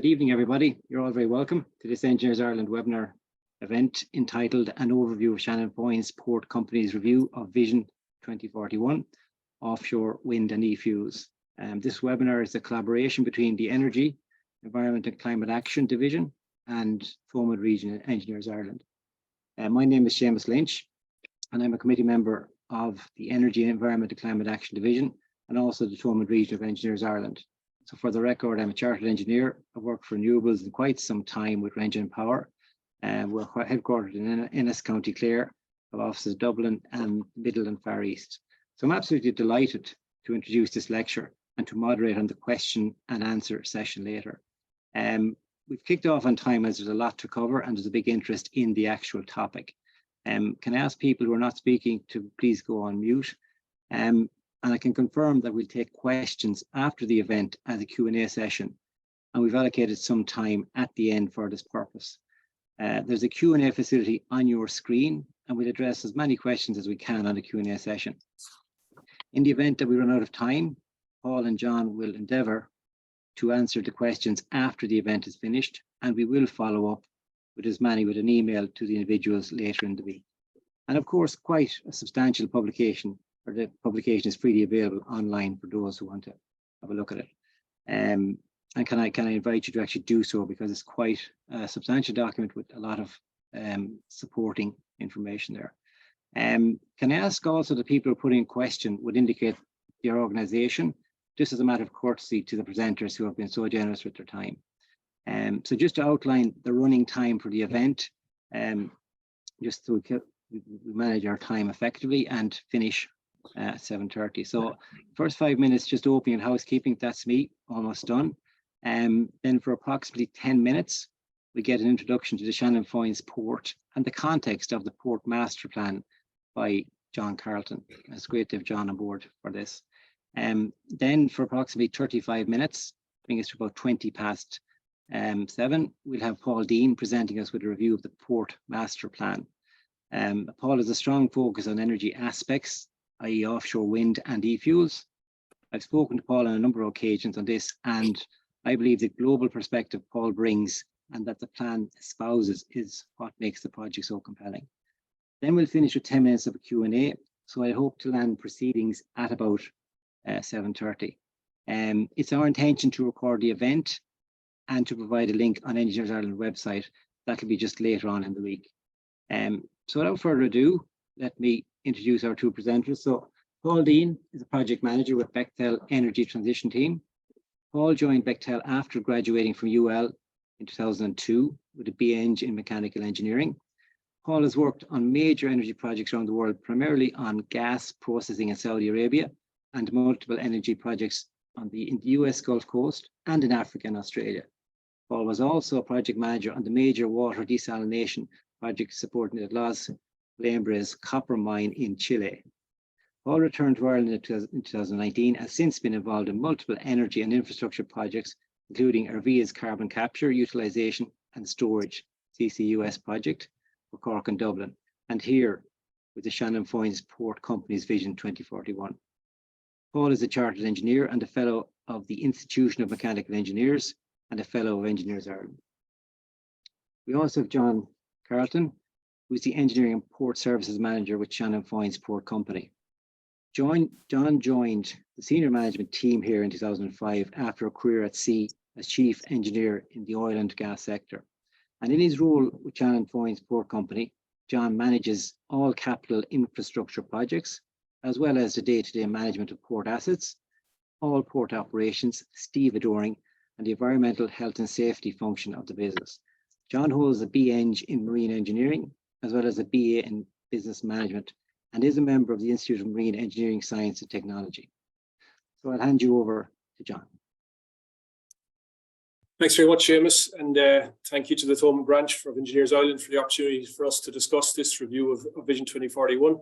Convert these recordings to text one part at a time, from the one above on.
Good evening, everybody. You're all very welcome to this Engineers Ireland webinar event entitled An Overview of Shannon Foynes Port Company's Review of Vision 2041, Offshore Wind and E-Fuels. This webinar is a collaboration between the Energy, Environment and Climate Action Division and Thomond Region Engineers Ireland. My name is Seamus Lynch, and I'm a committee member of the Energy, Environment and Climate Action Division and also the Thomond Region of Engineers Ireland. So for the record, I'm a chartered engineer. I've worked for renewables in quite some time with Range and Power. We're headquartered in Ennis, County Clare, have offices in Dublin and Middle and Far East. So I'm absolutely delighted to introduce this lecture and to moderate on the question and answer session later. We've kicked off on time as there's a lot to cover and there's a big interest in the actual topic. Can I ask people who are not speaking to please go on mute? And I can confirm that we'll take questions after the event as a Q&A session, and we've allocated some time at the end for this purpose. There's a Q&A facility on your screen, and we'll address as many questions as we can on the Q&A session. In the event that we run out of time, Paul and John will endeavour to answer the questions after the event is finished, and we will follow up with an email to the individuals later in the week. And of course, quite a substantial publication, or the publication is freely available online for those who want to have a look at it. And can I invite you to actually do so, because it's quite a substantial document with a lot of supporting information there. Can I ask also the people who are putting in question would indicate their organisation, just as a matter of courtesy to the presenters who have been so generous with their time. So just to outline the running time for the event, just so we manage our time effectively and finish at 7:30. So first 5 minutes, just opening and housekeeping, that's me, almost done. Then for approximately 10 minutes, we get an introduction to the Shannon Foynes Port and the context of the Port Masterplan by John Carlton. It's great to have John on board for this. Then for approximately 35 minutes, bring us to about 7:20, we'll have Paul Deane presenting us with a review of the Port Masterplan. Paul has a strong focus on energy aspects, i.e. offshore wind and e-fuels. I've spoken to Paul on a number of occasions on this, and I believe the global perspective Paul brings and that the plan espouses is what makes the project so compelling. Then we'll finish with 10 minutes of a Q&A. So I hope to land proceedings at about 7:30. It's our intention to record the event and to provide a link on Engineers Ireland website. That'll be just later on in the week. So without further ado, let me introduce our two presenters. So Paul Deane is a project manager with Bechtel Energy Transition Team. Paul joined Bechtel after graduating from UL in 2002 with a BEng in mechanical engineering. Paul has worked on major energy projects around the world, primarily on gas processing in Saudi Arabia and multiple energy projects in the US Gulf Coast and in Africa and Australia. Paul was also a project manager on the major water desalination project supporting the Los Lembres copper mine in Chile. Paul returned to Ireland in 2019 and has since been involved in multiple energy and infrastructure projects, including Arvia's carbon capture, utilisation and storage CCUS project for Cork and Dublin, and here with the Shannon Foynes Port Company's Vision 2041. Paul is a chartered engineer and a fellow of the Institution of Mechanical Engineers and a fellow of Engineers Ireland. We also have John Carlton, who's the Engineering and Port Services Manager with Shannon Foynes Port Company. John joined the senior management team here in 2005 after a career at sea as Chief Engineer in the oil and gas sector. And in his role with Shannon Foynes Port Company, John manages all capital infrastructure projects, as well as the day-to-day management of port assets, all port operations, stevedoring, and the environmental health and safety function of the business. John holds a BEng in marine engineering, as well as a BA in business management, and is a member of the Institute of Marine Engineering Science and Technology. So I'll hand you over to John. Thanks very much, Seamus, and thank you to the Thomond branch of Engineers Ireland for the opportunity for us to discuss this review of Vision 2041.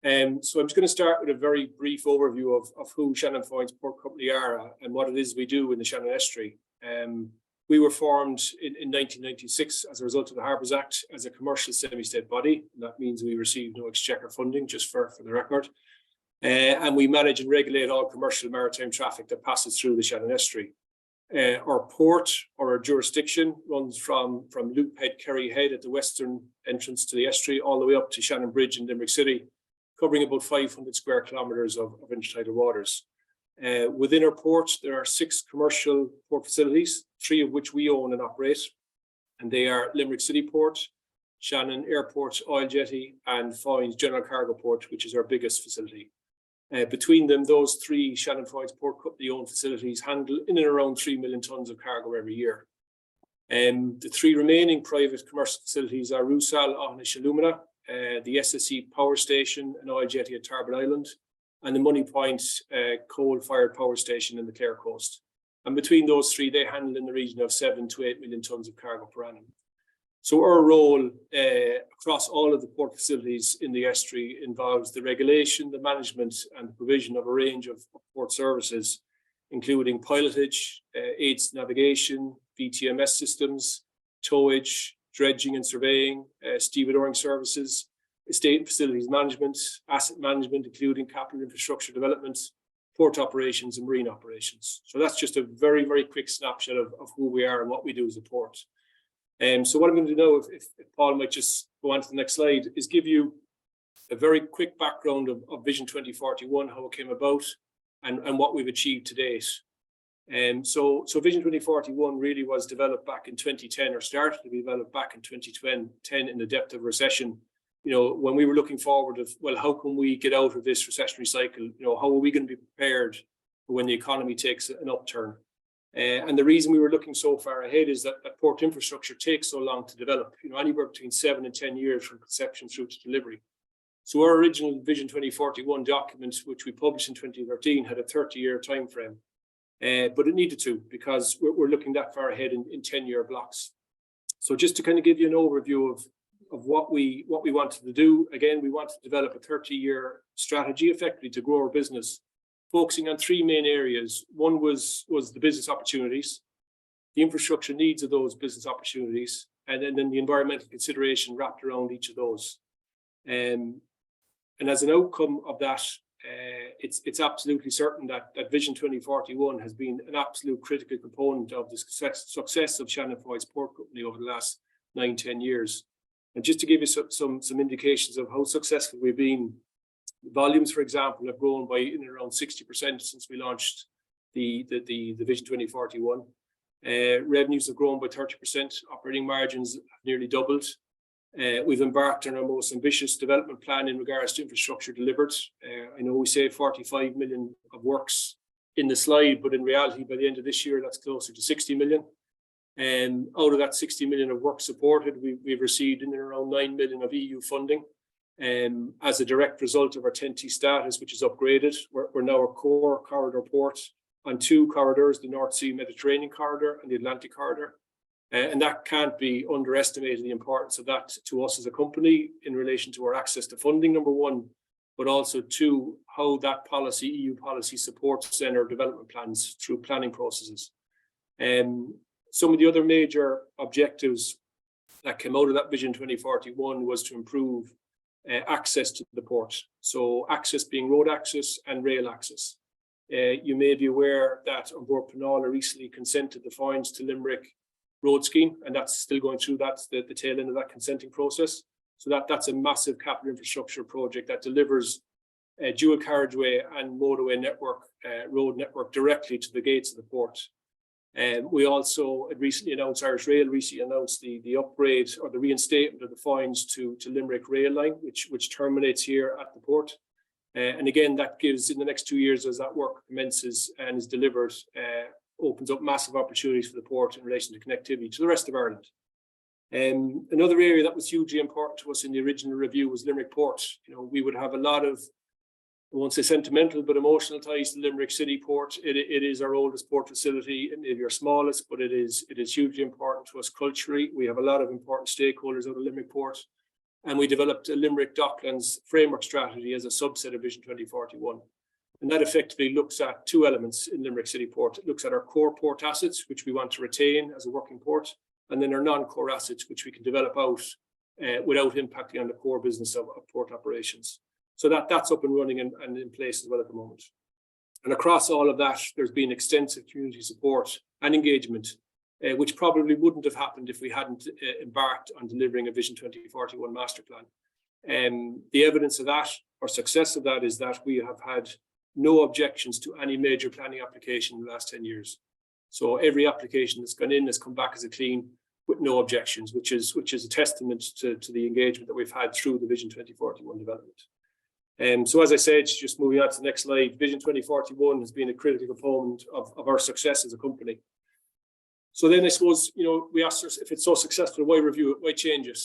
So I'm just going to start with a very brief overview of who Shannon Foynes Port Company are and what it is we do in the Shannon Estuary. We were formed in 1996 as a result of the Harbours Act as a commercial semi-state body. And that means we receive no exchequer funding, just for the record. And we manage and regulate all commercial maritime traffic that passes through the Shannon Estuary. Our port or our jurisdiction runs from Loophead, Kerry Head at the western entrance to the estuary all the way up to Shannon Bridge in Limerick City, covering about 500 square kilometres of intertidal waters. Within our port, there are 6 commercial port facilities, 3 of which we own and operate, and they are Limerick City Port, Shannon Airport Oil Jetty, and Foynes General Cargo Port, which is our biggest facility. Between them, those 3 Shannon Foynes Port Company owned facilities handle in and around 3 million tonnes of cargo every year. The 3 remaining private commercial facilities are Rusal, Aughnish and Lumina, the SSE Power Station and Oil Jetty at Tarbert Island, and the Money Point coal-fired power station in the Clare Coast. And between those 3, they handle in the region of 7 to 8 million tonnes of cargo per annum. So our role across all of the port facilities in the estuary involves the regulation, the management and the provision of a range of port services, including pilotage, aids to navigation, VTMS systems, towage, dredging and surveying, stevedoring services, estate and facilities management, asset management, including capital infrastructure development, port operations and marine operations. So that's just a very, very quick snapshot of who we are and what we do as a port. So what I'm going to do now, if Paul might just go on to the next slide, is give you a very quick background of Vision 2041, how it came about and what we've achieved to date. So Vision 2041 really was developed back in 2010, or started to be developed back in 2010 in the depth of recession. You know, when we were looking forward of, well, how can we get out of this recessionary cycle? You know, how are we going to be prepared for when the economy takes an upturn? And the reason we were looking so far ahead is that port infrastructure takes so long to develop, you know, anywhere between 7 and 10 years from conception through to delivery. So our original Vision 2041 document, which we published in 2013, had a 30-year time frame, but it needed to, because we're looking that far ahead in 10-year blocks. So just to kind of give you an overview of what we wanted to do, again, we wanted to develop a 30-year strategy effectively to grow our business, focusing on 3 main areas. One was the business opportunities, the infrastructure needs of those business opportunities, and then the environmental consideration wrapped around each of those. And as an outcome of that, it's absolutely certain that Vision 2041 has been an absolute critical component of the success of Shannon Foynes Port Company over the last 9-10 years. And just to give you some indications of how successful we've been, volumes, for example, have grown by in and around 60% since we launched the Vision 2041. Revenues have grown by 30%. Operating margins have nearly doubled. We've embarked on our most ambitious development plan in regards to infrastructure delivered. I know we say 45 million of works in the slide, but in reality, by the end of this year, that's closer to 60 million. And out of that 60 million of work supported, we've received in and around 9 million of EU funding. As a direct result of our 10T status, which is upgraded, we're now a core corridor port on 2 corridors, the North Sea Mediterranean corridor and the Atlantic corridor. And that can't be underestimated, the importance of that to us as a company in relation to our access to funding, number 1, but also 2, how that policy, EU policy, supports then our development plans through planning processes. Some of the other major objectives that came out of that Vision 2041 was to improve access to the port. So access being road access and rail access. You may be aware that on board Penala recently consented the Foynes to Limerick road scheme, and that's still going through. That's the tail end of that consenting process. So that's a massive capital infrastructure project that delivers dual carriageway and motorway network, road network directly to the gates of the port. We also recently announced, Irish Rail recently announced the upgrade or the reinstatement of the Foynes to Limerick rail line, which terminates here at the port. And again, that gives, in the next 2 years as that work commences and is delivered, opens up massive opportunities for the port in relation to connectivity to the rest of Ireland. Another area that was hugely important to us in the original review was Limerick Port. You know, we would have a lot of, I won't say sentimental, but emotional ties to Limerick City Port. It is our oldest port facility, it may be our smallest, but it is hugely important to us culturally. We have a lot of important stakeholders out of Limerick Port, and we developed a Limerick Docklands framework strategy as a subset of Vision 2041. And that effectively looks at 2 elements in Limerick City Port. It looks at our core port assets, which we want to retain as a working port, and then our non-core assets, which we can develop out without impacting on the core business of port operations. So that's up and running and in place as well at the moment. And across all of that, there's been extensive community support and engagement, which probably wouldn't have happened if we hadn't embarked on delivering a Vision 2041 master plan. The evidence of that, or success of that, is that we have had no objections to any major planning application in the last 10 years. So every application that's gone in has come back as a clean with no objections, which is a testament to the engagement that we've had through the Vision 2041 development. So as I said, just moving on to the next slide, Vision 2041 has been a critical component of our success as a company. So then I suppose, we asked ourselves, if it's so successful, why review it, why change it?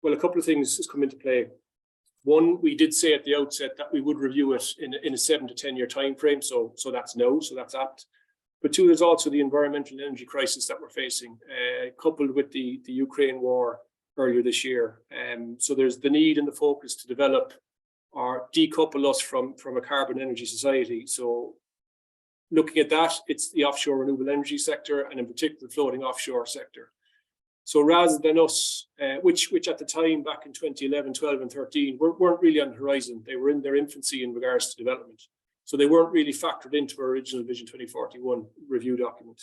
Well, a couple of things has come into play. One, we did say at the outset that we would review it in a 7 to 10 year time frame. So that's no, so that's apt. But two, there's also the environmental and energy crisis that we're facing, coupled with the Ukraine war earlier this year. So there's the need and the focus to develop or decouple us from a carbon energy society. So looking at that, it's the offshore renewable energy sector, and in particular the floating offshore sector. So rather than us, which at the time back in 2011, 12 and 13 weren't really on the horizon. They were in their infancy in regards to development. So they weren't really factored into our original Vision 2041 review document.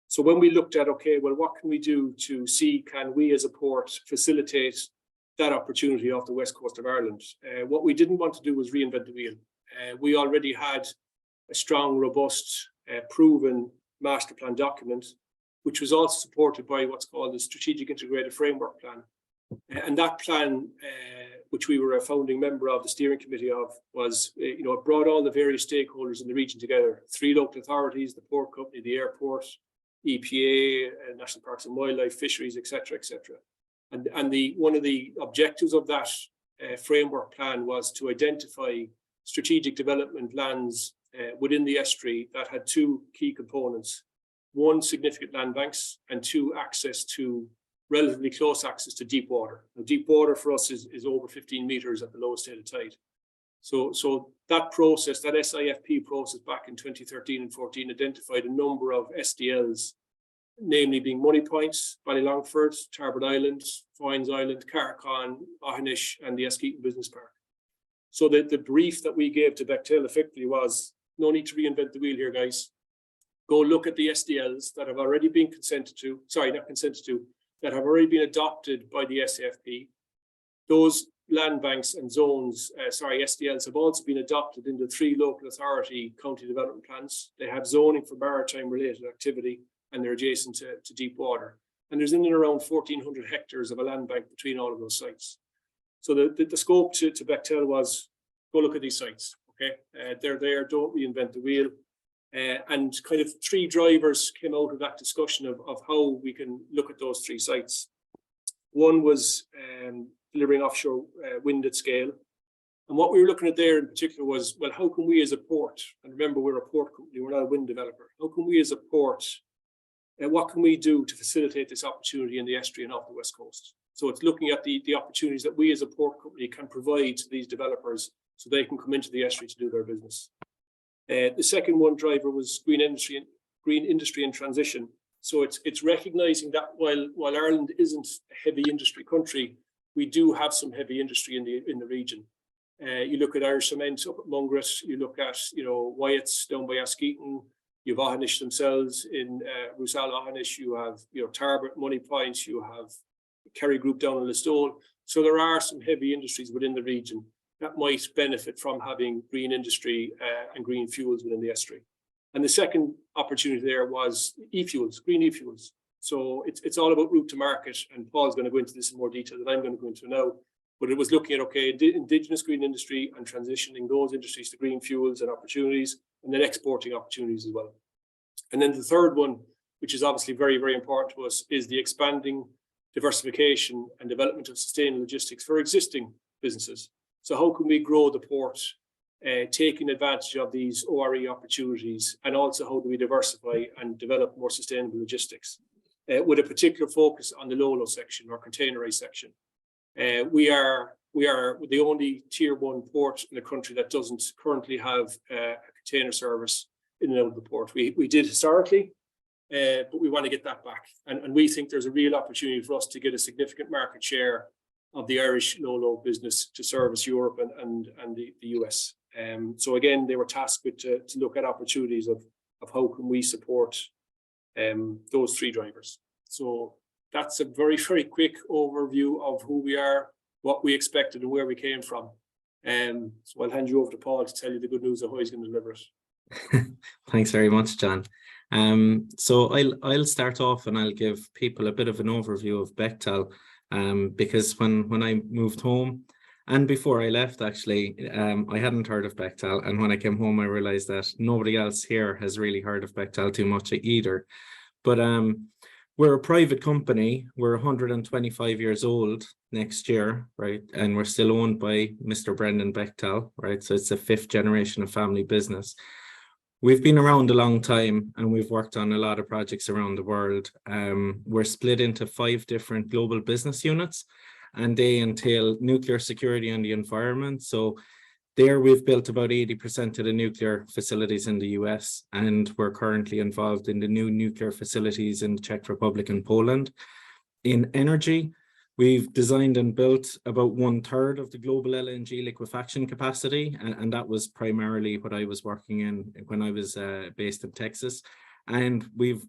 So when we looked at, okay, well, what can we do to see, can we as a port facilitate that opportunity off the west coast of Ireland? What we didn't want to do was reinvent the wheel. We already had a strong, robust, proven master plan document, which was also supported by what's called the Strategic Integrated Framework Plan. And that plan, which we were a founding member of, the steering committee of, was, it brought all the various stakeholders in the region together: 3 local authorities, the port company, the airport, EPA, National Parks and Wildlife, fisheries, etc., etc. And one of the objectives of that framework plan was to identify strategic development lands within the estuary that had 2 key components: 1, significant land banks, and 2, relatively close access to deep water. Now, deep water for us is over 15 meters at the lowest state of tide. So that process, that SIFP process back in 2013 and 14, identified a number of SDLs, namely being Money Points, Ballylongford, Tarbert Island, Foynes Island, Carlton, Aughinish, and the Askeaton Business Park. So the brief that we gave to Bechtel effectively was, no need to reinvent the wheel here, guys. Go look at the SDLs that have already been that have already been adopted by the SAFP. Those land banks and zones, SDLs, have also been adopted into 3 local authority county development plans. They have zoning for maritime related activity, and they're adjacent to deep water. And there's in and around 1,400 hectares of a land bank between all of those sites. So the scope to Bechtel was, go look at these sites, okay? They're there, don't reinvent the wheel. And kind of 3 drivers came out of that discussion of how we can look at those 3 sites. One was delivering offshore wind at scale. And what we were looking at there in particular was, well, how can we as a port, and remember we're a port company, we're not a wind developer, how can we as a port, what can we do to facilitate this opportunity in the estuary and off the west coast? So it's looking at the opportunities that we as a port company can provide to these developers so they can come into the estuary to do their business. The second one driver was green industry and transition. So it's recognizing that while Ireland isn't a heavy industry country, we do have some heavy industry in the region. You look at Irish Cement up at Mungret, you look at Wyatt's down by Askeaton, you have Aughinish themselves in Rusal Aughinish, you have Tarbert, Money Points, you have Kerry Group down in Listowel. So there are some heavy industries within the region that might benefit from having green industry and green fuels within the estuary. And the second opportunity there was e-fuels, green e-fuels. So it's all about route to market, and Paul's going to go into this in more detail than I'm going to go into now. But it was looking at, okay, indigenous green industry and transitioning those industries to green fuels and opportunities, and then exporting opportunities as well. And then the third one, which is obviously very, very important to us, is the expanding diversification and development of sustainable logistics for existing businesses. So how can we grow the port, taking advantage of these ORE opportunities, and also how do we diversify and develop more sustainable logistics, with a particular focus on the Lolo section or containerized section. We are the only tier 1 port in the country that doesn't currently have a container service in and out of the port. We did historically, but we want to get that back. And we think there's a real opportunity for us to get a significant market share of the Irish Lolo business to service Europe and the US. So again, they were tasked with to look at opportunities of how can we support those three drivers. So that's a very, very quick overview of who we are, what we expected and where we came from. So I'll hand you over to Paul to tell you the good news of how he's going to deliver it. Thanks very much, John. So I'll start off and I'll give people a bit of an overview of Bechtel, because when I moved home, and before I left, actually, I hadn't heard of Bechtel. And when I came home, I realized that nobody else here has really heard of Bechtel too much either. But we're a private company. We're 125 years old next year, right? And we're still owned by Mr. Brendan Bechtel, right? So it's a fifth generation of family business. We've been around a long time and we've worked on a lot of projects around the world. We're split into 5 different global business units, and they entail nuclear security and the environment. So there we've built about 80% of the nuclear facilities in the US, and we're currently involved in the new nuclear facilities in the Czech Republic and Poland. In energy, we've designed and built about 1/3 of the global LNG liquefaction capacity, and that was primarily what I was working in when I was based in Texas. And we've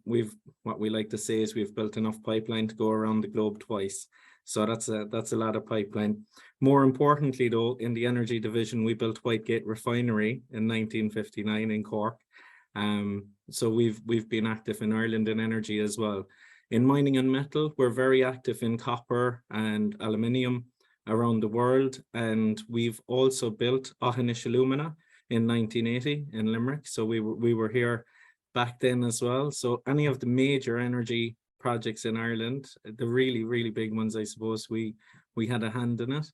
what we like to say is we've built enough pipeline to go around the globe twice. So that's a lot of pipeline. More importantly, though, in the energy division, we built Whitegate Refinery in 1959 in Cork. So we've been active in Ireland in energy as well. In mining and metal, we're very active in copper and aluminium around the world. And we've also built Aughinish Alumina in 1980 in Limerick. So we were here back then as well. So any of the major energy projects in Ireland, the really, really big ones, I suppose, we had a hand in it.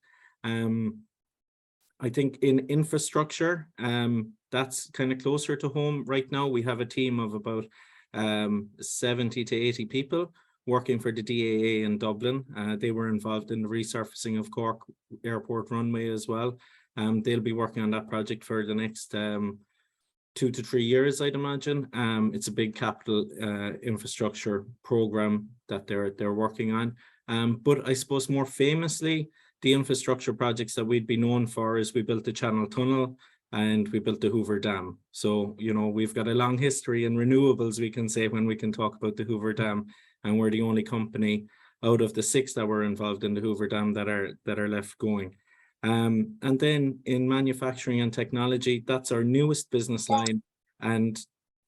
I think in infrastructure, that's kind of closer to home right now. We have a team of about 70 to 80 people working for the DAA in Dublin. They were involved in the resurfacing of Cork Airport runway as well. They'll be working on that project for the next 2 to 3 years, I'd imagine. It's a big capital infrastructure program that they're working on. But I suppose more famously, the infrastructure projects that we'd be known for is we built the Channel Tunnel and we built the Hoover Dam. So, you know, we've got a long history in renewables, we can say, when we can talk about the Hoover Dam, and we're the only company out of the 6 that were involved in the Hoover Dam that are left going. And then in manufacturing and technology, that's our newest business line, and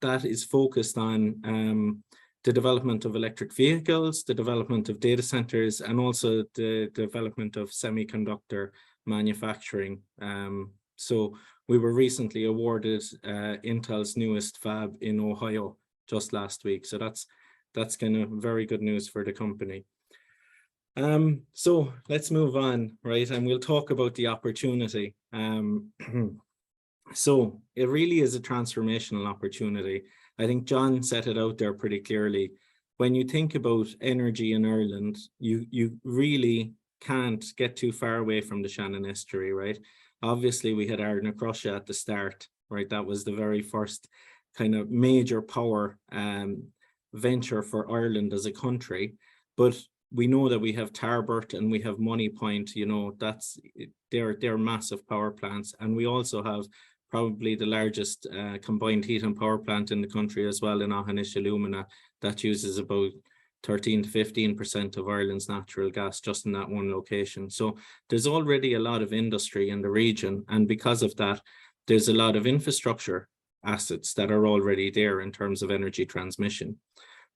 that is focused on the development of electric vehicles, the development of data centers, and also the development of semiconductor manufacturing. So we were recently awarded Intel's newest fab in Ohio just last week. So that's kind of very good news for the company. So let's move on, right? And we'll talk about the opportunity. So it really is a transformational opportunity. I think John set it out there pretty clearly. When you think about energy in Ireland, you really can't get too far away from the Shannon estuary, right? Obviously, we had Ardnach Russia at the start, right? That was the very first kind of major power venture for Ireland as a country. But we know that we have Tarbert and we have Money Point, you know, they're massive power plants. And we also have probably the largest combined heat and power plant in the country as well in Aughinish Alumina that uses about 13 to 15% of Ireland's natural gas just in that one location. So there's already a lot of industry in the region. And because of that, there's a lot of infrastructure assets that are already there in terms of energy transmission.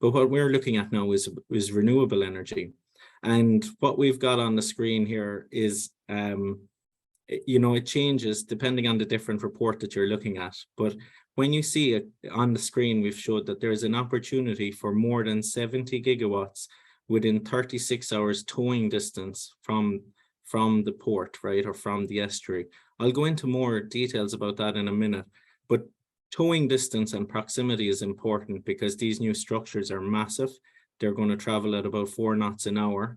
But what we're looking at now is renewable energy. And what we've got on the screen here is, you know, it changes depending on the different report that you're looking at. But when you see it on the screen, we've showed that there's an opportunity for more than 70 gigawatts within 36 hours towing distance from the port, right, or from the estuary. I'll go into more details about that in a minute, but towing distance and proximity is important because these new structures are massive. They're going to travel at about 4 knots an hour.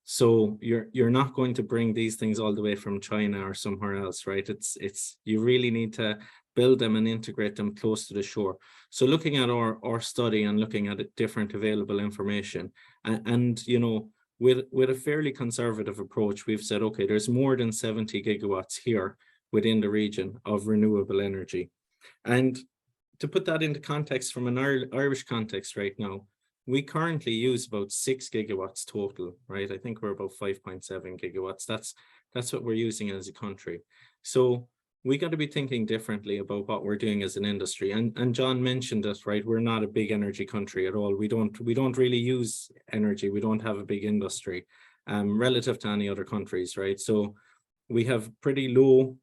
So you're not going to bring these things all the way from China or somewhere else, right? You really need to build them and integrate them close to the shore. So looking at our study and looking at different available information, and you know, with a fairly conservative approach, we've said, okay, there's more than 70 gigawatts here within the region of renewable energy. And to put that into context from an Irish context right now, we currently use about 6 gigawatts total, right? I think we're about 5.7 gigawatts. That's what we're using as a country. So we got to be thinking differently about what we're doing as an industry. And John mentioned it, right? We're not a big energy country at all. We don't really use energy. We don't have a big industry relative to any other countries, right? So we have pretty low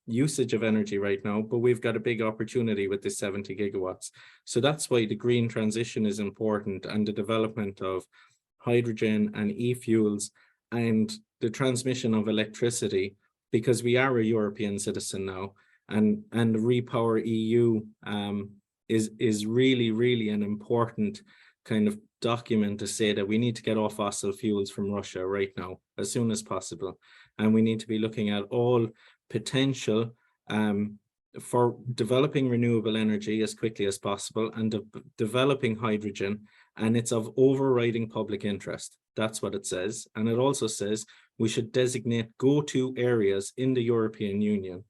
usage of energy right now, but we've got a big opportunity with this 70 gigawatts. So that's why the green transition is important, and the development of hydrogen and e-fuels and the transmission of electricity, because we are a European citizen now, and Repower EU is really an important kind of document to say that we need to get off fossil fuels from Russia right now as soon as possible, and we need to be looking at all potential for developing renewable energy as quickly as possible, and developing hydrogen, and it's of overriding public interest. That's what it says. And it also says we should designate go-to areas in the European Union.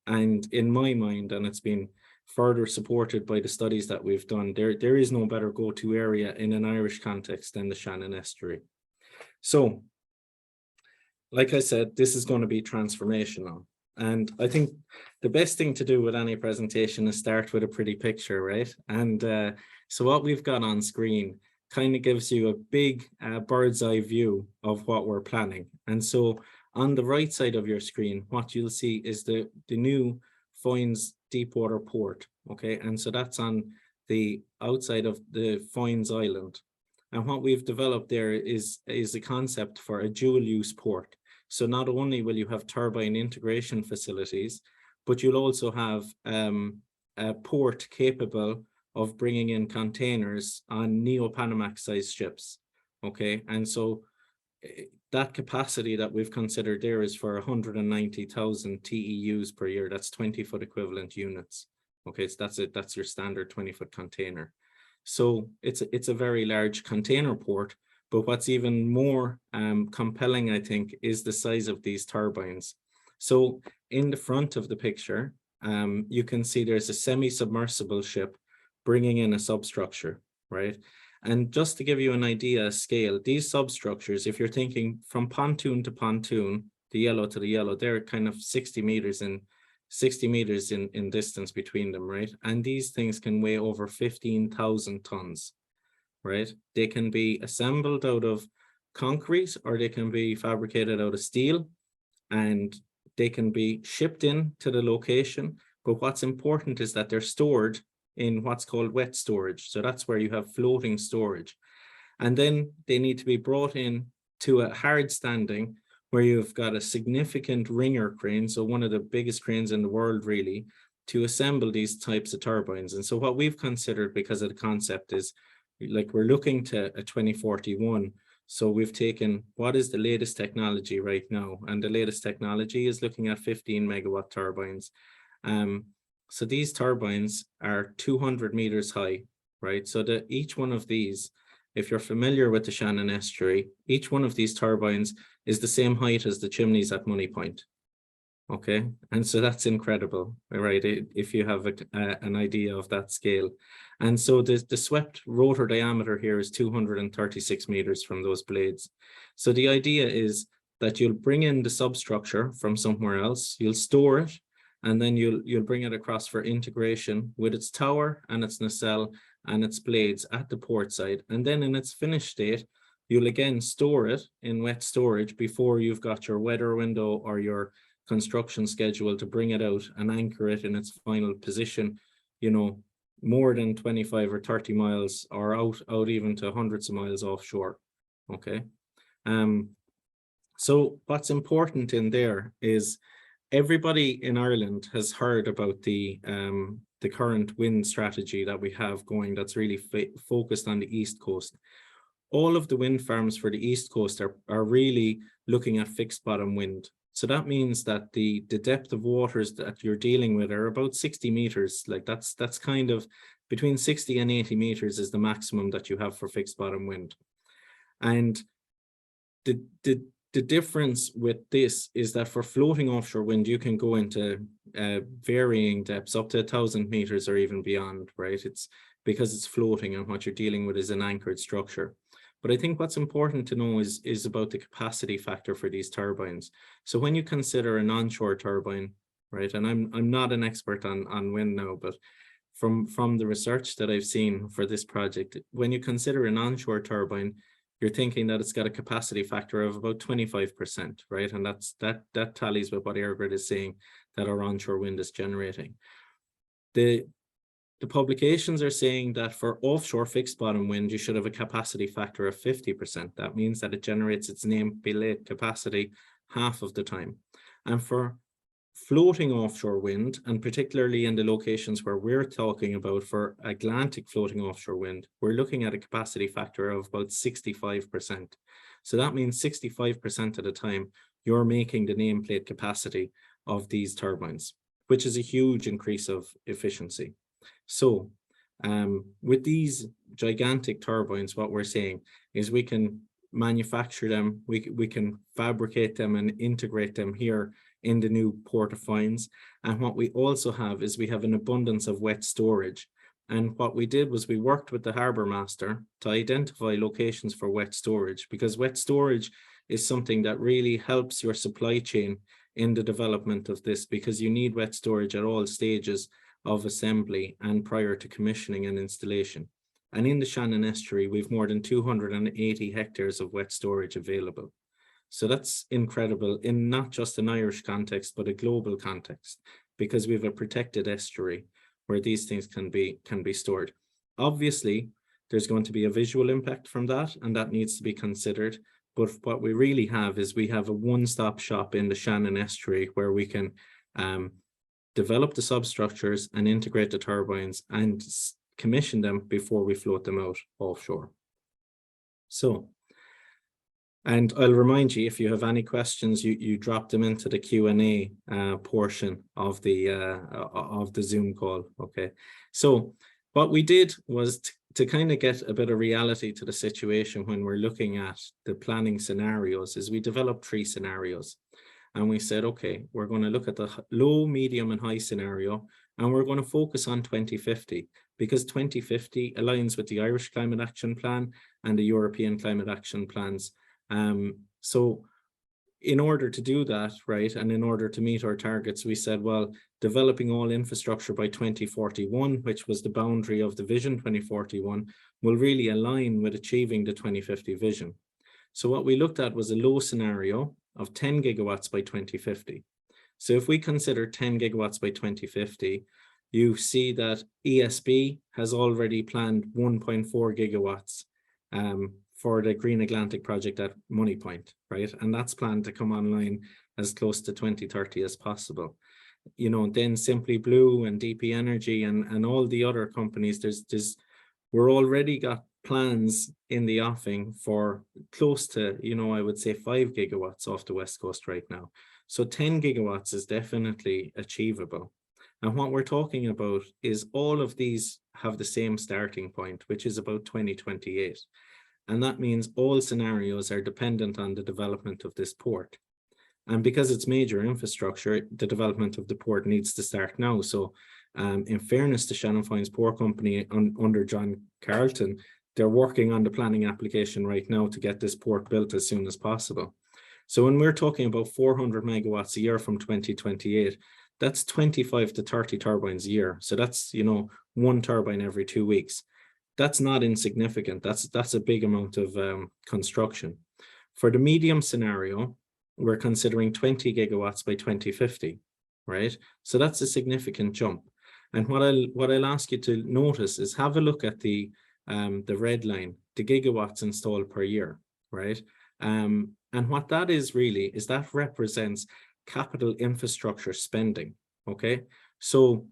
And in my mind, and it's been further supported by the studies that we've done, there is no better go-to area in an Irish context than the Shannon Estuary. So, like I said, this is going to be transformational. And I think the best thing to do with any presentation is start with a pretty picture, right? And so what we've got on screen kind of gives you a big bird's eye view of what we're planning. And so on the right side of your screen, what you'll see is the new Foynes Deepwater Port, okay? And so that's on the outside of the Foynes Island. And what we've developed there is a concept for a dual-use port. So not only will you have turbine integration facilities, but you'll also have a port capable of bringing in containers on Neo-Panamax sized ships, okay? And so that capacity that we've considered there is for 190,000 TEUs per year. That's 20-foot equivalent units, okay? So that's your standard 20-foot container. So it's a very large container port. But what's even more compelling, I think, is the size of these turbines. So in the front of the picture, you can see there's a semi-submersible ship bringing in a substructure, right? And just to give you an idea of scale, these substructures, if you're thinking from pontoon to pontoon, the yellow to the yellow, they're kind of 60 meters in distance between them, right? And these things can weigh over 15,000 tons. Right? They can be assembled out of concrete, or they can be fabricated out of steel, and they can be shipped in to the location. But what's important is that they're stored in what's called wet storage. So that's where you have floating storage. And then they need to be brought in to a hard standing where you've got a significant ringer crane, so one of the biggest cranes in the world really, to assemble these types of turbines. And so what we've considered, because of the concept, is like we're looking to a 2041. So we've taken what is the latest technology right now, and the latest technology is looking at 15 megawatt turbines. So these turbines are 200 meters high, right? So each one of these, if you're familiar with the Shannon Estuary, each one of these turbines is the same height as the chimneys at Money Point. Okay, and so that's incredible, right? If you have an idea of that scale. And so the swept rotor diameter here is 236 meters from those blades. So the idea is that you'll bring in the substructure from somewhere else, you'll store it, and then you'll bring it across for integration with its tower and its nacelle and its blades at the port side. And then in its finished state, you'll again store it in wet storage before you've got your weather window or your construction schedule to bring it out and anchor it in its final position, you know, more than 25 or 30 miles or out even to hundreds of miles offshore. Okay. So what's important in there is everybody in Ireland has heard about the current wind strategy that we have going that's really focused on the East Coast. All of the wind farms for the East Coast are really looking at fixed bottom wind. So that means that the depth of waters that you're dealing with are about 60 meters. Like that's kind of between 60 and 80 meters is the maximum that you have for fixed bottom wind. And the the difference with this is that for floating offshore wind, you can go into varying depths up to 1,000 meters or even beyond, right? It's because it's floating, and what you're dealing with is an anchored structure. But I think what's important to know is about the capacity factor for these turbines. So when you consider an onshore turbine, right, and I'm not an expert on wind now, but from the research that I've seen for this project, when you consider an onshore turbine, you're thinking that it's got a capacity factor of about 25%, right? And that tallies with what EirGrid is saying that our onshore wind is generating. The publications are saying that for offshore fixed bottom wind, you should have a capacity factor of 50%. That means that it generates its nameplate capacity half of the time. And for floating offshore wind, and particularly in the locations where we're talking about for Atlantic floating offshore wind, we're looking at a capacity factor of about 65%. So that means 65% of the time you're making the nameplate capacity of these turbines, which is a huge increase of efficiency. So with these gigantic turbines, what we're saying is we can manufacture them, we can fabricate them and integrate them here in the new Port of Foynes. And what we also have is we have an abundance of wet storage. And what we did was we worked with the harbour master to identify locations for wet storage, because wet storage is something that really helps your supply chain in the development of this, because you need wet storage at all stages of assembly and prior to commissioning and installation. And in the Shannon estuary, we've more than 280 hectares of wet storage available. So that's incredible in not just an Irish context, but a global context, because we have a protected estuary where these things can be stored. Obviously, there's going to be a visual impact from that, and that needs to be considered. But what we really have is we have a one-stop shop in the Shannon estuary where we can develop the substructures and integrate the turbines and commission them before we float them out offshore. So, and I'll remind you, if you have any questions, you drop them into the Q&A portion of the Zoom call. Okay. So what we did was to kind of get a bit of reality to the situation when we're looking at the planning scenarios, is we developed 3 scenarios. And we said, okay, we're going to look at the low, medium, and high scenario, and we're going to focus on 2050, because 2050 aligns with the Irish Climate Action Plan and the European Climate Action Plans. So in order to do that, right, and in order to meet our targets, we said, well, developing all infrastructure by 2041, which was the boundary of the Vision 2041, will really align with achieving the 2050 vision. So what we looked at was a low scenario of 10 gigawatts by 2050. So if we consider 10 gigawatts by 2050, you see that ESB has already planned 1.4 gigawatts for the Green Atlantic project at Money Point, right? And that's planned to come online as close to 2030 as possible. You know, then Simply Blue and DP Energy and all the other companies, we're already got plans in the offing for close to, you know, I would say 5 gigawatts off the West Coast right now. So 10 gigawatts is definitely achievable. And what we're talking about is all of these have the same starting point, which is about 2028. And that means all scenarios are dependent on the development of this port. And because it's major infrastructure, the development of the port needs to start now. So in fairness to Shannon Foynes Port Company under John Carlton, they're working on the planning application right now to get this port built as soon as possible. So when we're talking about 400 megawatts a year from 2028, that's 25 to 30 turbines a year. So that's, you know, 1 turbine every 2 weeks. That's not insignificant. That's a big amount of construction. For the medium scenario, we're considering 20 gigawatts by 2050, right? So that's a significant jump. And what I'll ask you to notice is have a look at the red line, the gigawatts installed per year, right? And what that is really is that represents capital infrastructure spending, okay? So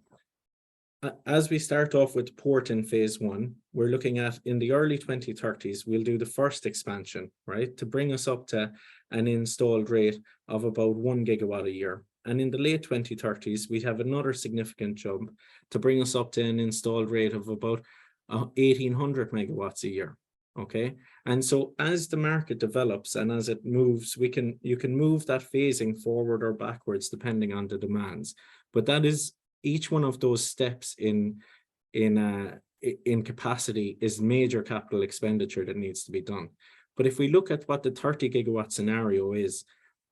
as we start off with port in phase 1, we're looking at in the early 2030s, we'll do the first expansion, right? To bring us up to an installed rate of about 1 gigawatt a year. And in the late 2030s, we have another significant jump to bring us up to an installed rate of about 1,800 megawatts a year. Okay. And so as the market develops and as it moves, you can move that phasing forward or backwards depending on the demands. But that is each one of those steps in capacity is major capital expenditure that needs to be done. But if we look at what the 30 gigawatt scenario is,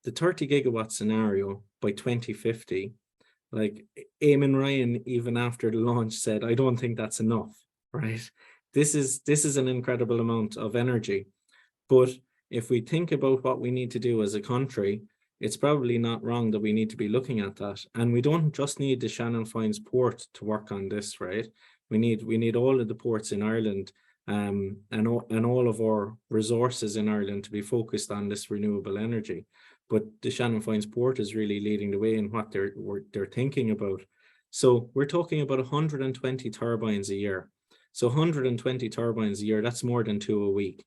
the 30 gigawatt scenario by 2050, like Eamon Ryan, even after the launch, said, I don't think that's enough, right? This is an incredible amount of energy. But if we think about what we need to do as a country, it's probably not wrong that we need to be looking at that. And we don't just need the Shannon Foynes Port to work on this, right? We need all of the ports in Ireland and all of our resources in Ireland to be focused on this renewable energy. But the Shannon Foynes Port is really leading the way in what they're thinking about. So we're talking about 120 turbines a year. So 120 turbines a year, that's more than 2 a week.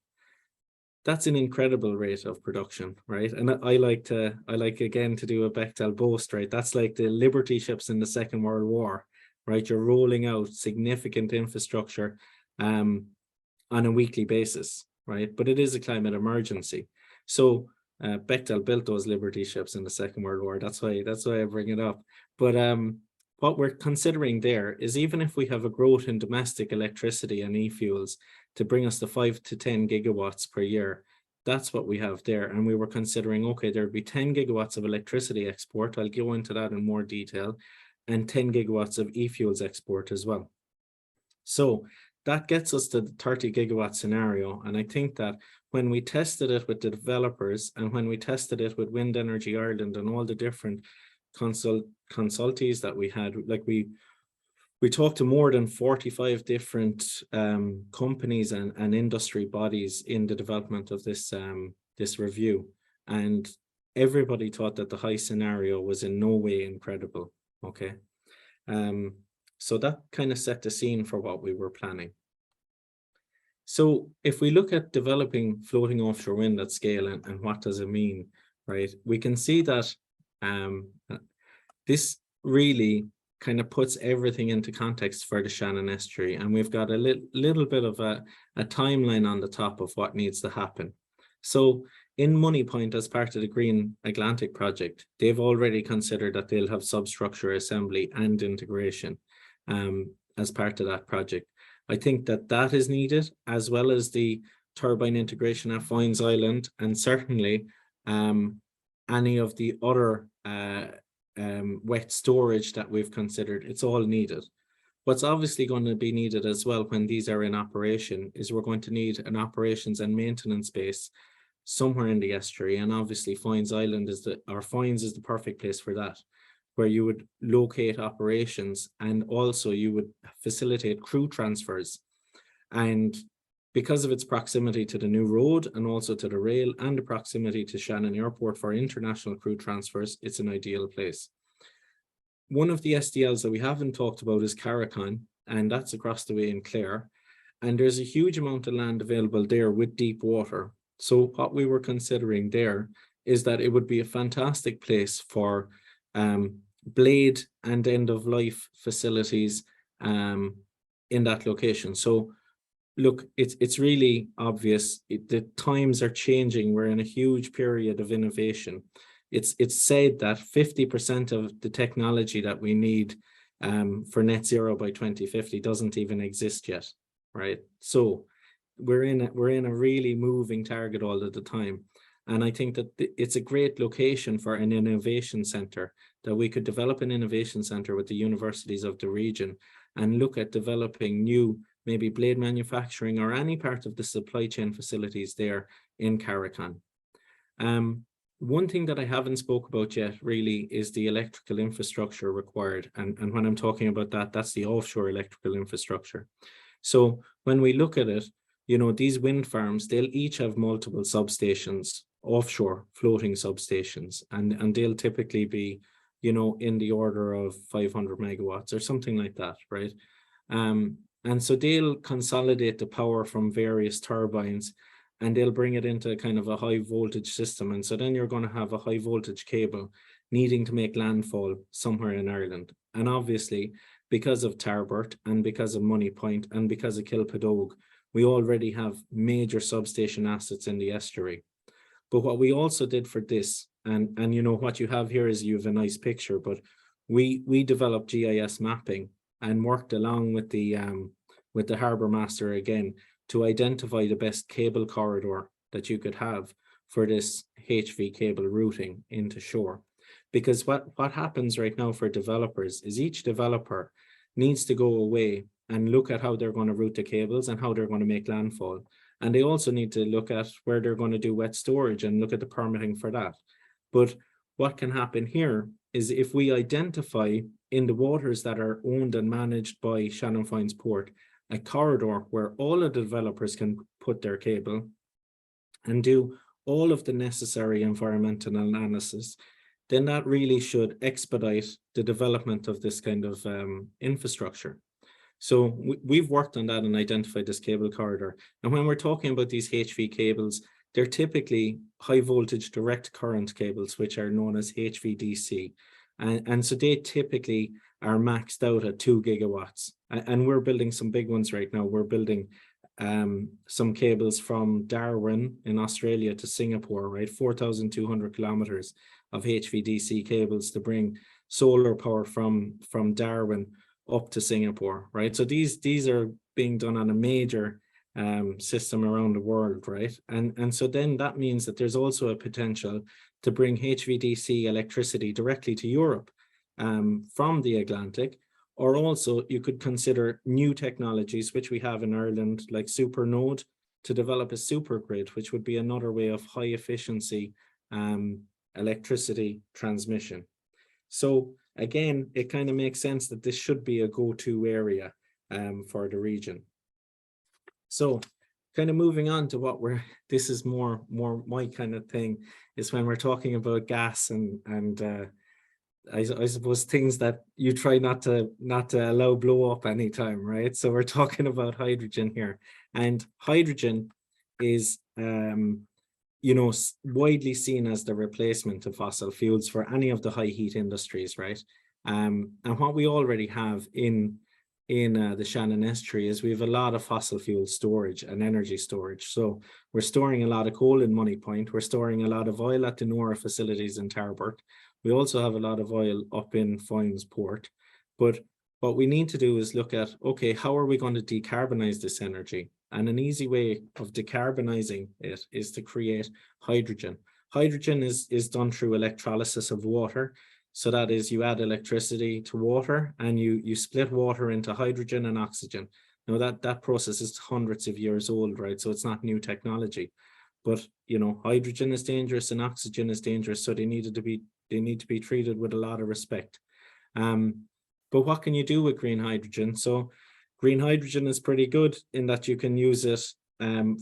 That's an incredible rate of production, right? And I like again to do a Bechtel boast, right? That's like the Liberty ships in the Second World War, right? You're rolling out significant infrastructure on a weekly basis, right? But it is a climate emergency. So Bechtel built those Liberty ships in the Second World War. That's why I bring it up. But what we're considering there is even if we have a growth in domestic electricity and e-fuels to bring us to 5 to 10 gigawatts per year, that's what we have there. And we were considering, okay, there'd be 10 gigawatts of electricity export. I'll go into that in more detail, and 10 gigawatts of e-fuels export as well. So that gets us to the 30 gigawatt scenario. And I think that when we tested it with the developers and when we tested it with Wind Energy Ireland and all the different consultees that we had, like we talked to more than 45 different companies and industry bodies in the development of this this review, and everybody thought that the high scenario was in no way incredible. Okay, so that kind of set the scene for what we were planning. So if we look at developing floating offshore wind at scale and what does it mean, right? We can see that this really kind of puts everything into context for the Shannon Estuary. And we've got a little bit of a timeline on the top of what needs to happen. So in Moneypoint, as part of the Green Atlantic project, they've already considered that they'll have substructure assembly and integration as part of that project. I think that is needed, as well as the turbine integration at Foynes Island, and certainly any of the other wet storage that we've considered. It's all needed. What's obviously going to be needed as well when these are in operation is we're going to need an operations and maintenance base somewhere in the estuary, and obviously Foynes Island Foynes is the perfect place for that, where you would locate operations and also you would facilitate crew transfers. And because of its proximity to the new road and also to the rail and the proximity to Shannon Airport for international crew transfers, it's an ideal place. One of the SDLs that we haven't talked about is Carlton, and that's across the way in Clare. And there's a huge amount of land available there with deep water. So what we were considering there is that it would be a fantastic place for blade and end-of-life facilities in that location. So look, it's really obvious. The times are changing. We're in a huge period of innovation. It's said that 50% of the technology that we need for net zero by 2050 doesn't even exist yet, right? So we're in a really moving target all of the time. And I think that it's a great location for an innovation center, that we could develop an innovation center with the universities of the region and look at developing new, maybe blade manufacturing or any part of the supply chain facilities there in Carlton. One thing that I haven't spoke about yet really is the electrical infrastructure required. And when I'm talking about that, that's the offshore electrical infrastructure. So when we look at it, you know, these wind farms, they'll each have multiple substations, offshore floating substations, and they'll typically be, you know, in the order of 500 megawatts or something like that, right? And so they'll consolidate the power from various turbines and they'll bring it into kind of a high voltage system. And so then you're going to have a high voltage cable needing to make landfall somewhere in Ireland. And obviously, because of Tarbert and because of Moneypoint and because of Kilpadogue, We already have major substation assets in the estuary. But what we also did for this, and you know what you have here is you have a nice picture, but we developed GIS mapping and worked along with the harbour master again to identify the best cable corridor that you could have for this HV cable routing into shore. Because what happens right now for developers is each developer needs to go away and look at how they're going to route the cables and how they're going to make landfall. And they also need to look at where they're going to do wet storage and look at the permitting for that. But what can happen here is if we identify in the waters that are owned and managed by Shannon Foynes Port, a corridor where all of the developers can put their cable and do all of the necessary environmental analysis, then that really should expedite the development of this kind of infrastructure. So we've worked on that and identified this cable corridor. And when we're talking about these HV cables, they're typically high voltage direct current cables, which are known as HVDC. And so they typically are maxed out at 2 gigawatts. And we're building some big ones right now. We're building some cables from Darwin in Australia to Singapore, right? 4,200 kilometers of HVDC cables to bring solar power from Darwin up to Singapore, right? So these are being done on a major system around the world, right? And so then that means that there's also a potential to bring HVDC electricity directly to Europe from the Atlantic, or also you could consider new technologies, which we have in Ireland, like Supernode, to develop a supergrid, which would be another way of high efficiency electricity transmission. So again, it kind of makes sense that this should be a go-to area for the region. So kind of moving on to what this is more my kind of thing, is when we're talking about gas and I suppose things that you try not to allow blow up anytime, right? So we're talking about hydrogen here, and hydrogen is widely seen as the replacement of fossil fuels for any of the high heat industries, right? And what we already have in the Shannon Estuary is we have a lot of fossil fuel storage and energy storage. So we're storing a lot of coal in Money Point. We're storing a lot of oil at the Nora facilities in Tarbert. We also have a lot of oil up in Foynes Port. But what we need to do is look at, okay, how are we going to decarbonize this energy? And an easy way of decarbonizing it is to create hydrogen. Hydrogen is done through electrolysis of water. So that is, you add electricity to water and you split water into hydrogen and oxygen. Now that process is hundreds of years old, right? So it's not new technology. But hydrogen is dangerous and oxygen is dangerous, so they need to be treated with a lot of respect. But what can you do with green hydrogen? So green hydrogen is pretty good in that you can use it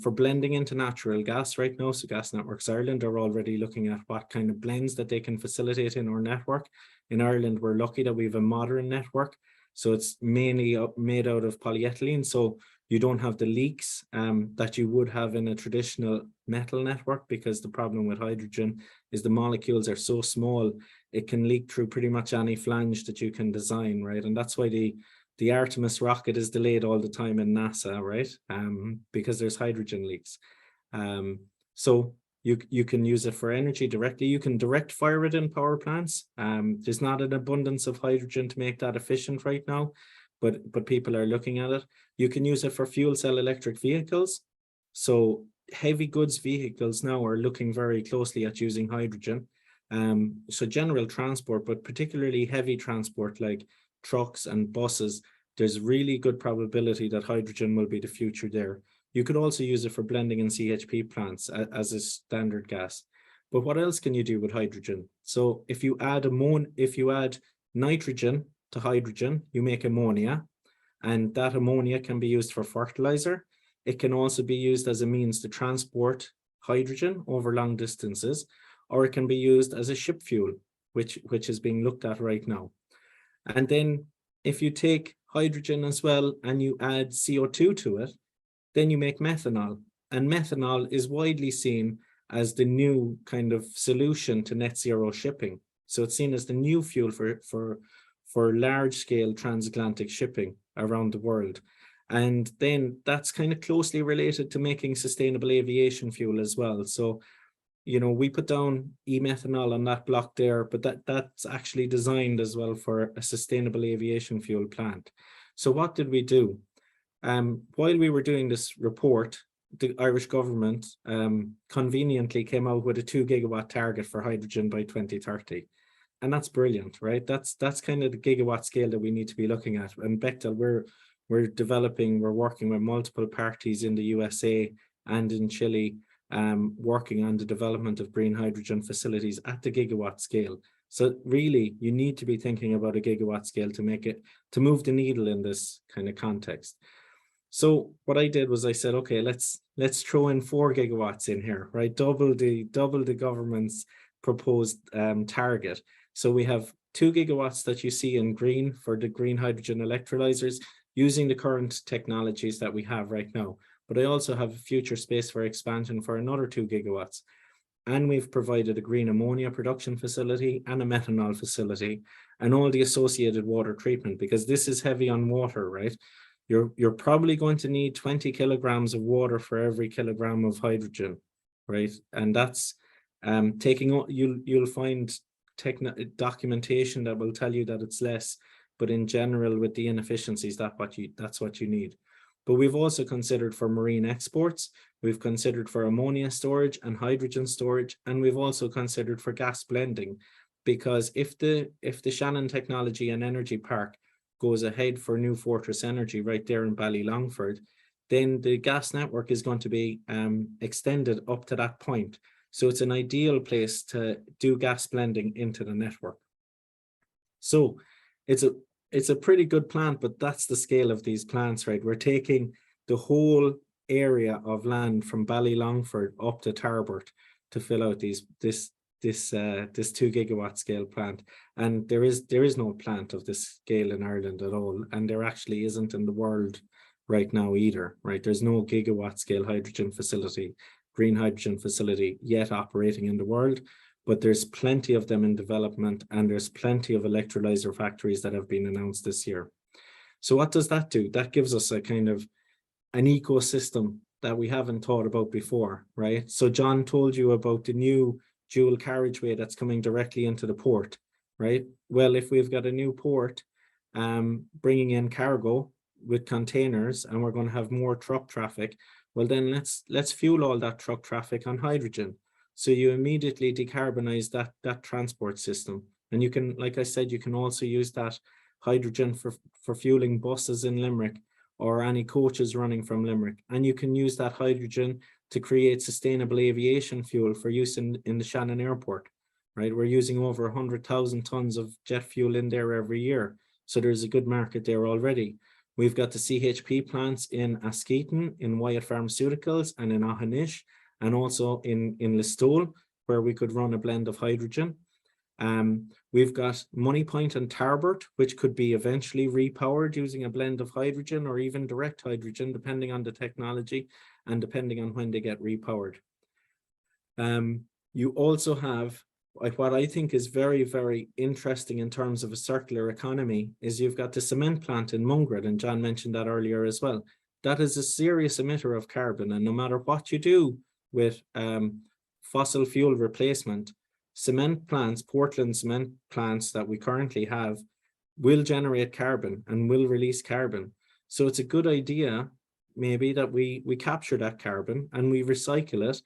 for blending into natural gas right now. So Gas Networks Ireland are already looking at what kind of blends that they can facilitate in our network. In Ireland, we're lucky that we have a modern network. So it's mainly made out of polyethylene. So you don't have the leaks that you would have in a traditional metal network, because the problem with hydrogen is the molecules are so small, it can leak through pretty much any flange that you can design, right? And that's why the Artemis rocket is delayed all the time in NASA, right? Because there's hydrogen leaks. So you can use it for energy directly. You can direct fire it in power plants. There's not an abundance of hydrogen to make that efficient right now, but people are looking at it. You can use it for fuel cell electric vehicles. So heavy goods vehicles now are looking very closely at using hydrogen. So general transport, but particularly heavy transport like trucks and buses, there's really good probability that hydrogen will be the future there. You could also use it for blending in CHP plants as a standard gas. But what else can you do with hydrogen? So if you add nitrogen to hydrogen, you make ammonia, and that ammonia can be used for fertilizer. It can also be used as a means to transport hydrogen over long distances, or it can be used as a ship fuel, which is being looked at right now. And then if you take hydrogen as well and you add CO2 to it, then you make methanol. And methanol is widely seen as the new kind of solution to net zero shipping. So it's seen as the new fuel for large scale transatlantic shipping around the world. And then that's kind of closely related to making sustainable aviation fuel as well. So, you know, we put down e-methanol on that block there, but that's actually designed as well for a sustainable aviation fuel plant. So what did we do? While we were doing this report, the Irish government conveniently came out with a 2 gigawatt target for hydrogen by 2030. And that's brilliant, right? That's kind of the gigawatt scale that we need to be looking at. And Bechtel, we're working with multiple parties in the USA and in Chile, working on the development of green hydrogen facilities at the gigawatt scale. So really, you need to be thinking about a gigawatt scale to move the needle in this kind of context. So what I did was I said, okay, let's throw in 4 gigawatts in here, right? Double the government's proposed target. So we have 2 gigawatts that you see in green for the green hydrogen electrolyzers using the current technologies that we have right now. But I also have a future space for expansion for another 2 gigawatts. And we've provided a green ammonia production facility and a methanol facility and all the associated water treatment, because this is heavy on water, right? You're probably going to need 20 kilograms of water for every kilogram of hydrogen, right? And that's you'll find documentation that will tell you that it's less, but in general, with the inefficiencies, that's what you need. But we've also considered for marine exports, we've considered for ammonia storage and hydrogen storage, and we've also considered for gas blending, because if the Shannon Technology and Energy Park goes ahead for New Fortress Energy right there in Ballylongford, then the gas network is going to be extended up to that point. So it's an ideal place to do gas blending into the network. So it's a pretty good plant, but that's the scale of these plants, right? We're taking the whole area of land from Ballylongford up to Tarbert to fill out this 2 gigawatt scale plant. And there is no plant of this scale in Ireland at all. And there actually isn't in the world right now either, right? There's no gigawatt scale hydrogen facility, green hydrogen facility yet operating in the world, but there's plenty of them in development, and there's plenty of electrolyzer factories that have been announced this year. So what does that do? That gives us a kind of an ecosystem that we haven't thought about before, right? So John told you about the new dual carriageway that's coming directly into the port, right? Well, if we've got a new port bringing in cargo with containers, and we're going to have more truck traffic, well then let's fuel all that truck traffic on hydrogen. So you immediately decarbonize that transport system. And you can, like I said, you can also use that hydrogen for fueling buses in Limerick or any coaches running from Limerick. And you can use that hydrogen to create sustainable aviation fuel for use in the Shannon Airport, right? We're using over 100,000 tons of jet fuel in there every year. So there's a good market there already. We've got the CHP plants in Askeaton, in Wyatt Pharmaceuticals, and in Ahanish, and also in Listowel, where we could run a blend of hydrogen. We've got Moneypoint and Tarbert, which could be eventually repowered using a blend of hydrogen or even direct hydrogen, depending on the technology and depending on when they get repowered. You also have, what I think is very, very interesting in terms of a circular economy, is you've got the cement plant in Mungret, and John mentioned that earlier as well. That is a serious emitter of carbon, and no matter what you do with fossil fuel replacement, cement plants, Portland cement plants that we currently have, will generate carbon and will release carbon. So it's a good idea maybe that we capture that carbon and we recycle it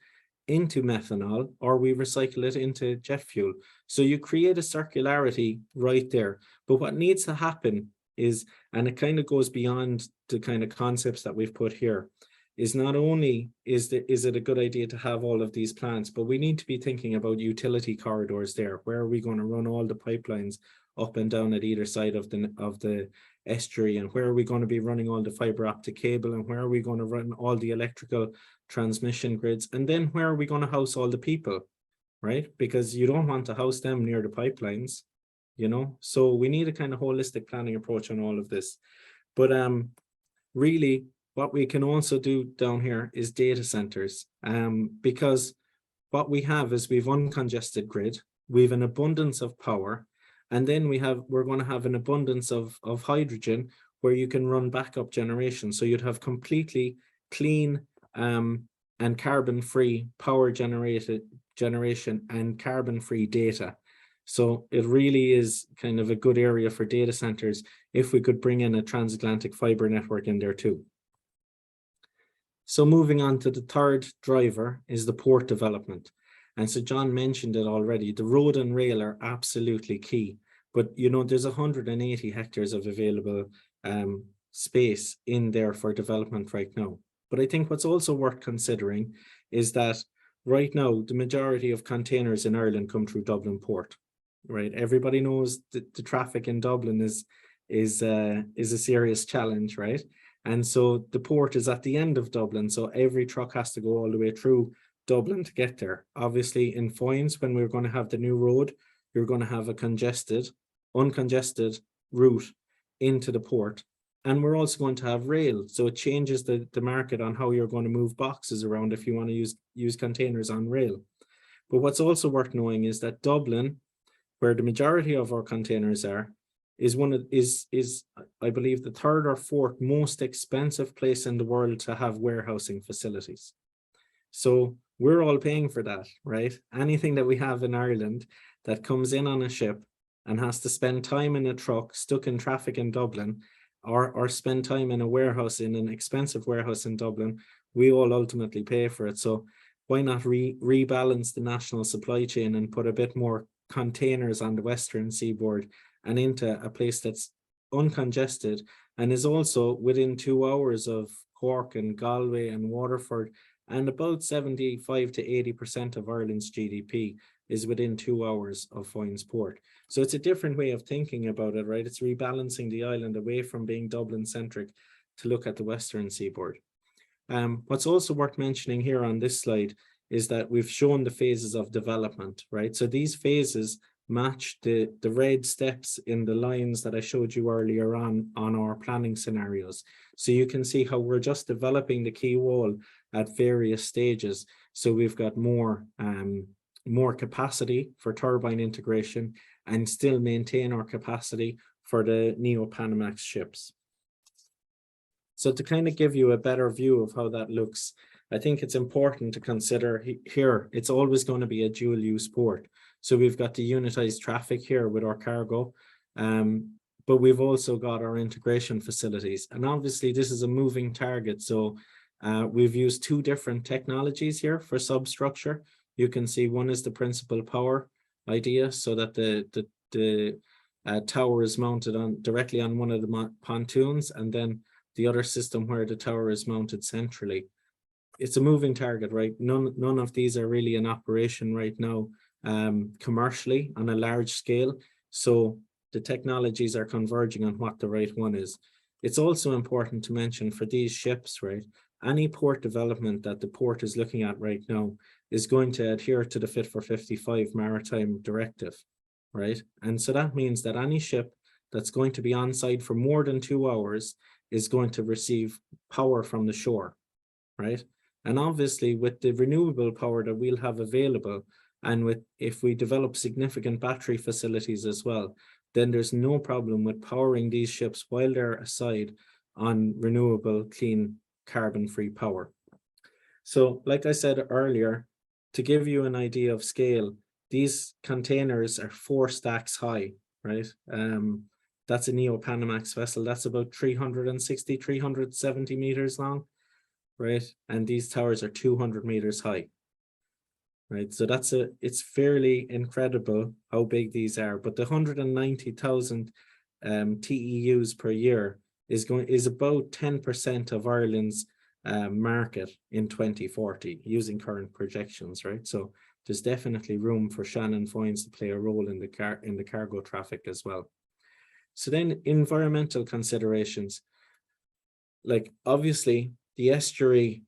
into methanol, or we recycle it into jet fuel. So you create a circularity right there. But what needs to happen is, and it kind of goes beyond the kind of concepts that we've put here, is not only is it a good idea to have all of these plants, but we need to be thinking about utility corridors there. Where are we going to run all the pipelines up and down at either side of the estuary, and where are we going to be running all the fiber optic cable, and where are we going to run all the electrical transmission grids, and then where are we going to house all the people, right? Because you don't want to house them near the pipelines, you know. So we need a kind of holistic planning approach on all of this. But really, what we can also do down here is data centers, because what we have is we've uncongested grid, we've an abundance of power, and then we're going to have an abundance of hydrogen, where you can run backup generation. So you'd have completely clean and carbon-free power generation and carbon-free data. So it really is kind of a good area for data centers if we could bring in a transatlantic fiber network in there too. So moving on to the third driver is the port development. And so John mentioned it already, the road and rail are absolutely key. But you know, there's 180 hectares of available space in there for development right now. But I think what's also worth considering is that right now, the majority of containers in Ireland come through Dublin Port, right? Everybody knows that the traffic in Dublin is a serious challenge, right? And so the port is at the end of Dublin. So every truck has to go all the way through Dublin to get there. Obviously in Foynes, when we're going to have the new road, you're going to have a uncongested route into the port. And we're also going to have rail. So it changes the market on how you're going to move boxes around if you want to use containers on rail. But what's also worth knowing is that Dublin, where the majority of our containers are, is I believe the third or fourth most expensive place in the world to have warehousing facilities. So we're all paying for that, right? Anything that we have in Ireland that comes in on a ship and has to spend time in a truck stuck in traffic in Dublin, or spend time in a warehouse, in an expensive warehouse in Dublin, we all ultimately pay for it. So why not rebalance the national supply chain and put a bit more containers on the western seaboard and into a place that's uncongested and is also within 2 hours of Cork and Galway and Waterford, and about 75 to 80% of Ireland's GDP is within 2 hours of Foynes Port. So it's a different way of thinking about it, right? It's rebalancing the island away from being Dublin centric to look at the western seaboard. What's also worth mentioning here on this slide is that we've shown the phases of development, right? So these phases match the red steps in the lines that I showed you earlier on our planning scenarios. So you can see how we're just developing the quay wall at various stages. So we've got more capacity for turbine integration and still maintain our capacity for the Neo-Panamax ships. So to kind of give you a better view of how that looks, I think it's important to consider here, it's always going to be a dual use port. So we've got the unitized traffic here with our cargo, but we've also got our integration facilities. And obviously this is a moving target. So we've used two different technologies here for substructure. You can see one is the principal power idea, so that the tower is mounted directly on one of the pontoons, and then the other system where the tower is mounted centrally. It's a moving target, right? None of these are really in operation right now commercially on a large scale. So the technologies are converging on what the right one is. It's also important to mention for these ships, right? Any port development that the port is looking at right now is going to adhere to the Fit for 55 Maritime Directive, right? And so that means that any ship that's going to be on site for more than 2 hours is going to receive power from the shore, right? And obviously with the renewable power that we'll have available, and if we develop significant battery facilities as well, then there's no problem with powering these ships while they're aside on renewable, clean, carbon-free power. So like I said earlier, to give you an idea of scale, these containers are 4 stacks high, right? That's a Neo-Panamax vessel. That's about 360, 370 meters long, right? And these towers are 200 meters high, right? So it's fairly incredible how big these are. But the 190,000 TEUs per year is about 10% of Ireland's market in 2040 using current projections, right? So there's definitely room for Shannon Foynes to play a role in the cargo traffic as well. So then environmental considerations, like obviously the estuary,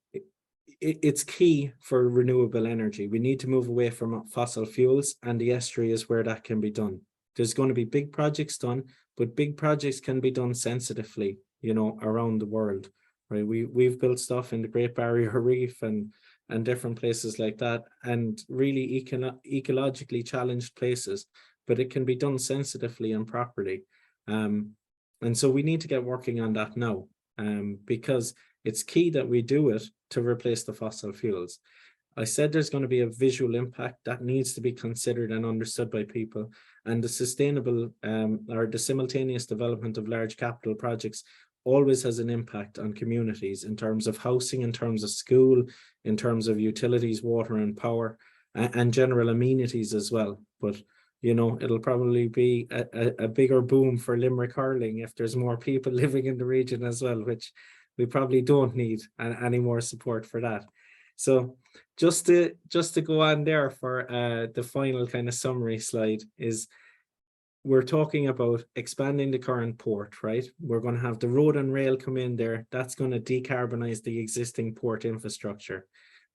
it's key for renewable energy. We need to move away from fossil fuels, and the estuary is where that can be done. There's going to be big projects done, but big projects can be done sensitively, you know, around the world, right? We've built stuff in the Great Barrier Reef and different places like that, and really ecologically challenged places, but it can be done sensitively and properly. And And so we need to get working on that now, because it's key that we do it to replace the fossil fuels. I said there's going to be a visual impact that needs to be considered and understood by people, and the sustainable or the simultaneous development of large capital projects always has an impact on communities in terms of housing, in terms of school, in terms of utilities, water and power, and general amenities as well. But you know, it'll probably be a bigger boom for Limerick hurling if there's more people living in the region as well, which we probably don't need any more support for that. So just to go on there for the final kind of summary slide is, we're talking about expanding the current port, right? We're going to have the road and rail come in there. That's going to decarbonize the existing port infrastructure,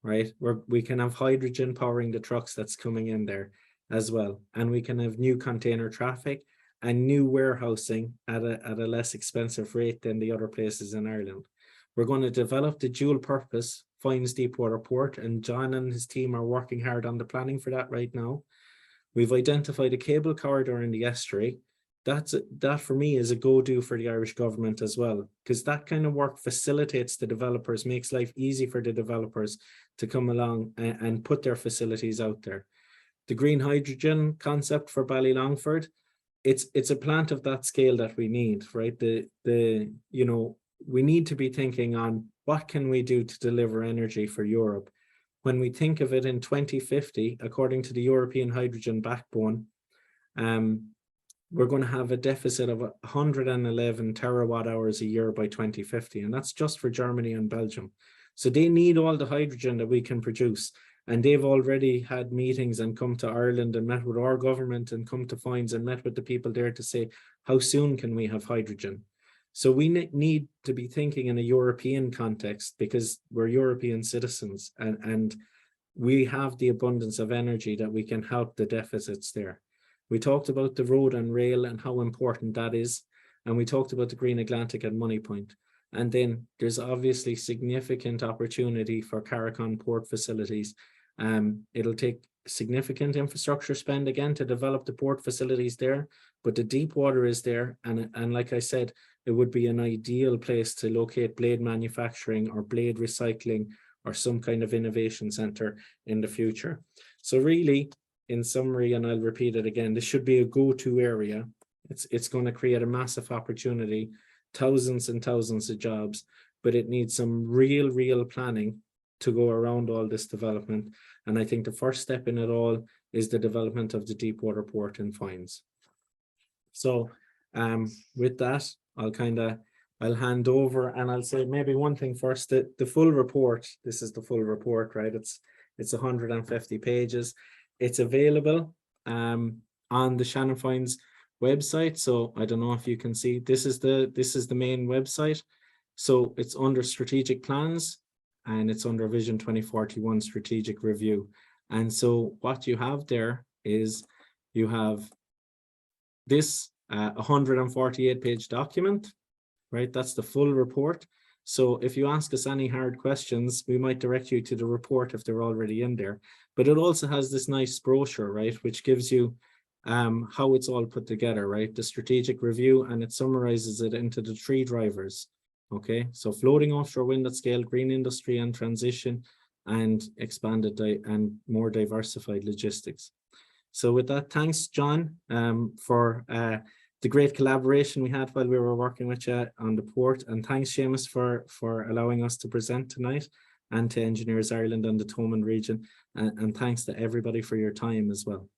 right? We can have hydrogen powering the trucks that's coming in there as well. And we can have new container traffic and new warehousing at a less expensive rate than the other places in Ireland. We're going to develop the dual purpose Foynes Deepwater Port, and John and his team are working hard on the planning for that right now. We've identified a cable corridor in the estuary. That for me is a go-do for the Irish government as well, because that kind of work facilitates the developers, makes life easy for the developers to come along and put their facilities out there. The green hydrogen concept for Ballylongford, it's a plant of that scale that we need, right? You know, we need to be thinking on what can we do to deliver energy for Europe. When we think of it in 2050, according to the European Hydrogen Backbone, we're going to have a deficit of 111 terawatt hours a year by 2050. And that's just for Germany and Belgium. So they need all the hydrogen that we can produce. And they've already had meetings and come to Ireland and met with our government and come to Foynes and met with the people there to say, how soon can we have hydrogen? So we need to be thinking in a European context, because we're European citizens and we have the abundance of energy that we can help the deficits there. We talked about the road and rail and how important that is. And we talked about the Green Atlantic at Moneypoint. And then there's obviously significant opportunity for Carricon port facilities. It'll take significant infrastructure spend again to develop the port facilities there, but the deep water is there. And like I said, it would be an ideal place to locate blade manufacturing or blade recycling or some kind of innovation center in the future. So really, in summary, and I'll repeat it again, this should be a go-to area. It's going to create a massive opportunity, thousands and thousands of jobs, but it needs some real planning to go around all this development. And I think the first step in it all is the development of the Deepwater Port in Foynes. So with that, I'll hand over, and I'll say maybe one thing first, the full report, this is the full report, right? It's 150 pages. It's available on the Shannon Foynes website. So I don't know if you can see, this is the main website. So it's under strategic plans and it's under Vision 2041 strategic review. And so what you have there is you have this 148 page document, right? That's the full report. So if you ask us any hard questions, we might direct you to the report if they're already in there. But it also has this nice brochure, right, which gives you how it's all put together, right? The strategic review, and it summarizes it into the 3 drivers. Okay, so floating offshore wind at scale, green industry and transition, and expanded and more diversified logistics. So with that, thanks, John, for the great collaboration we had while we were working with you on the port. And thanks, Seamus, for allowing us to present tonight, and to Engineers Ireland and the Thomond region. And thanks to everybody for your time as well.